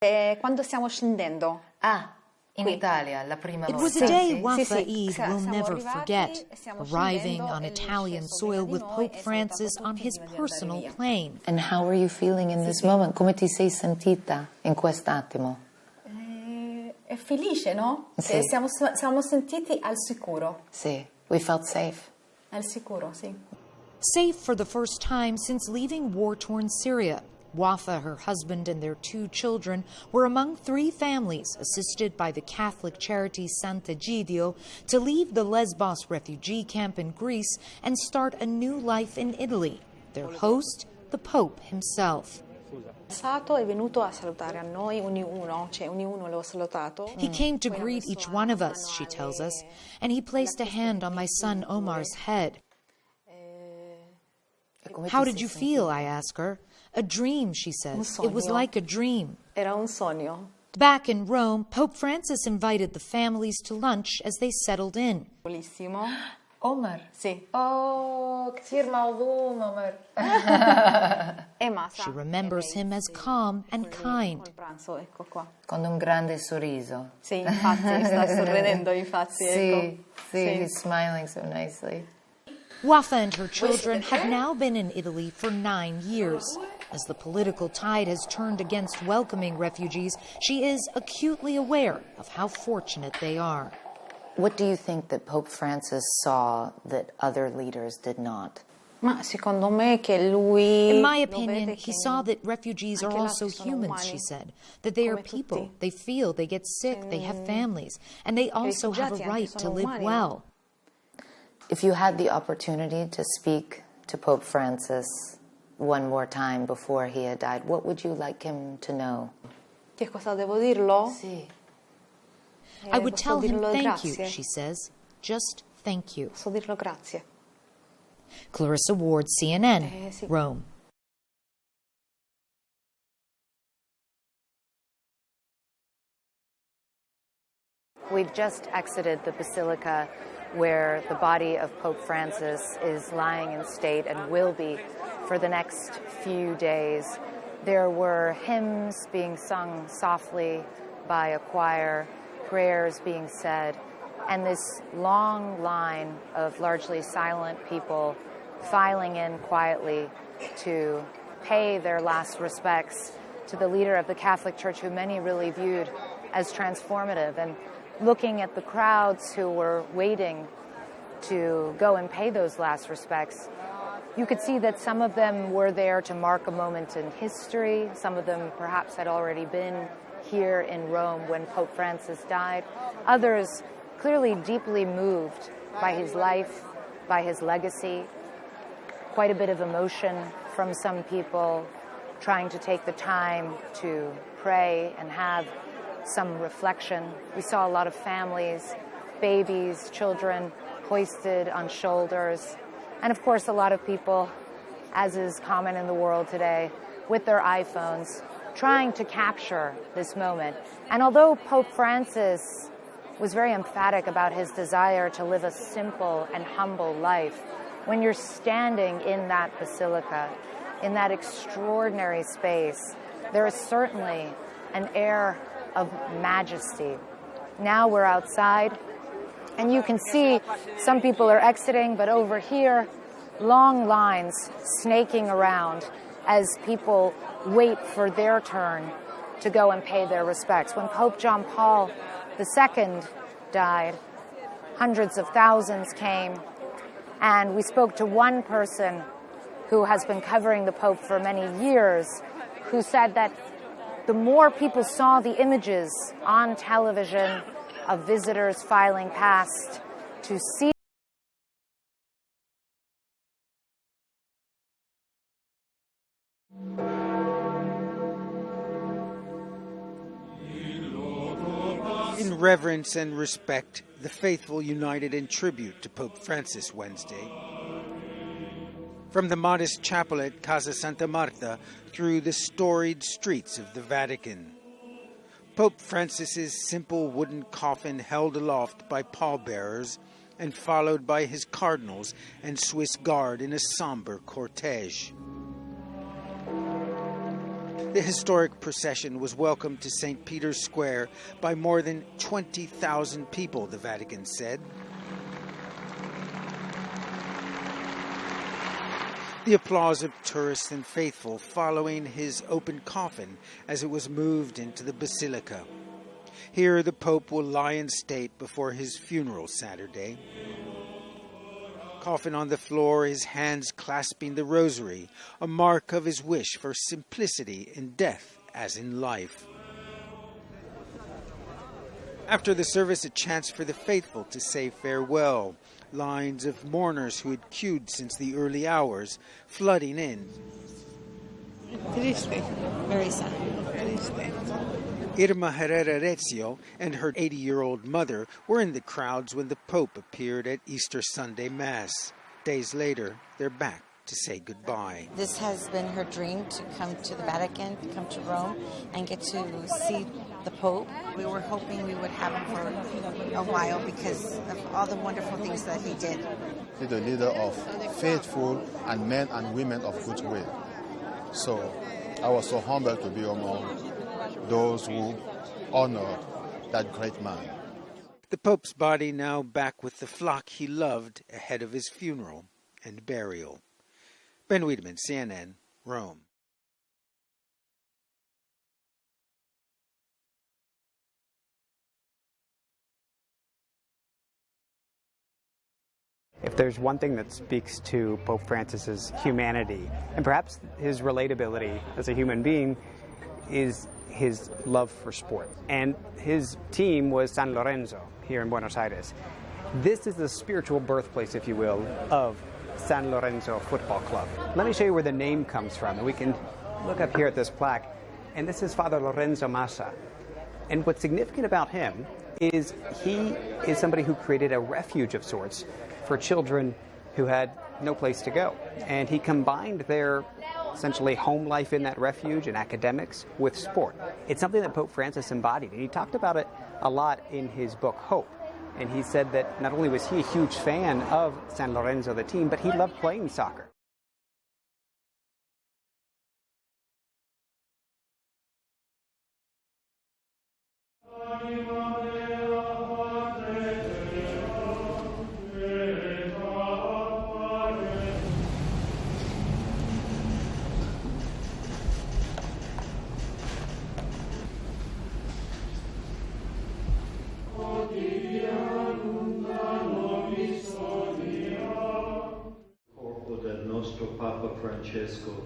Quando stiamo scendendo. In Italia, la prima volta. It was a day Wafaa will never forget, arriving on Italian soil with Pope Francis on his personal plane. And how were you feeling in this moment? Come ti sei sentita in quest'attimo? È felice, no? Sì. Siamo sentiti al sicuro. Sì, we felt safe. Al sicuro, sì. Safe for the first time since leaving war-torn Syria. Wafaa, her husband, and their 2 children were among 3 families assisted by the Catholic charity Sant'Egidio to leave the Lesbos refugee camp in Greece and start a new life in Italy. Their host, the Pope himself. È venuto a salutare a noi ognuno l'ho salutato. He came to greet each one of us, she tells us, and he placed a hand on my son Omar's head. How did you feel, I ask her. A dream, she says. It was like a dream. Era un sogno. Back in Rome, Pope Francis invited the families to lunch as they settled in. Bellissimo. Omar. Sì. Oh, كتير معظوم عمر. She remembers him as calm and kind. Con un grande sorriso. Sì, infatti, sta sorridendo, infatti. Sì, he's smiling so nicely. Wafaa and her children have now been in Italy for 9 years. As the political tide has turned against welcoming refugees, she is acutely aware of how fortunate they are. What do you think that Pope Francis saw that other leaders did not? Ma secondo me che lui... In my opinion, he saw that refugees are also humans, she said, that they are people, they feel, they get sick, they have families, and they also have a right to live well. If you had the opportunity to speak to Pope Francis one more time before he had died, what would you like him to know? Che cosa devo dirlo? Sì. I would tell him thank you, she says. Just thank you. Posso dirlo grazie. Klarissa Ward, CNN, Rome. We've just exited the Basilica where the body of Pope Francis is lying in state and will be for the next few days. There were hymns being sung softly by a choir, prayers being said, and this long line of largely silent people filing in quietly to pay their last respects to the leader of the Catholic Church, who many really viewed as transformative. And looking at the crowds who were waiting to go and pay those last respects, you could see that some of them were there to mark a moment in history. Some of them perhaps had already been here in Rome when Pope Francis died. Others clearly deeply moved by his life, by his legacy. Quite a bit of emotion from some people trying to take the time to pray and have some reflection. We saw a lot of families, babies, children hoisted on shoulders, and of course a lot of people, as is common in the world today, with their iPhones, trying to capture this moment. And although Pope Francis was very emphatic about his desire to live a simple and humble life, when you're standing in that basilica, in that extraordinary space, there is certainly an air of majesty. Now we're outside, and you can see some people are exiting, but over here, long lines snaking around as people wait for their turn to go and pay their respects. When Pope John Paul II died, hundreds of thousands came, and we spoke to one person who has been covering the Pope for many years, who said that the more people saw the images on television of visitors filing past to see in reverence and respect, the faithful united in tribute to Pope Francis Wednesday. From the modest chapel at Casa Santa Marta through the storied streets of the Vatican. Pope Francis's simple wooden coffin held aloft by pallbearers and followed by his cardinals and Swiss guard in a somber cortege. The historic procession was welcomed to St. Peter's Square by more than 20,000 people, the Vatican said. The applause of tourists and faithful following his open coffin as it was moved into the basilica. Here the Pope will lie in state before his funeral Saturday. Coffin on the floor, his hands clasping the rosary, a mark of his wish for simplicity in death as in life. After the service, a chance for the faithful to say farewell. Lines of mourners who had queued since the early hours flooding in. Triste, very sad. Triste. Irma Herrera Rezio and her 80-year-old mother were in the crowds when the Pope appeared at Easter Sunday Mass. Days later, they're back to say goodbye. This has been her dream, to come to the Vatican, to come to Rome, and get to see the Pope. We were hoping we would have him for a while because of all the wonderful things that he did. He's the leader of faithful and men and women of goodwill. So I was so humbled to be among those who honored that great man. The Pope's body now back with the flock he loved ahead of his funeral and burial. Ben Wiedemann, CNN, Rome. If there's one thing that speaks to Pope Francis's humanity, and perhaps his relatability as a human being, is his love for sport. And his team was San Lorenzo here in Buenos Aires. This is the spiritual birthplace, if you will, of San Lorenzo Football Club. Let me show you where the name comes from, and we can look up here at this plaque. And this is Father Lorenzo Massa. And what's significant about him is he is somebody who created a refuge of sorts for children who had no place to go. And he combined their essentially home life in that refuge and academics with sport. It's something that Pope Francis embodied, and he talked about it a lot in his book, Hope. And he said that not only was he a huge fan of San Lorenzo, the team, but he loved playing soccer. Corpo del nostro Papa Francesco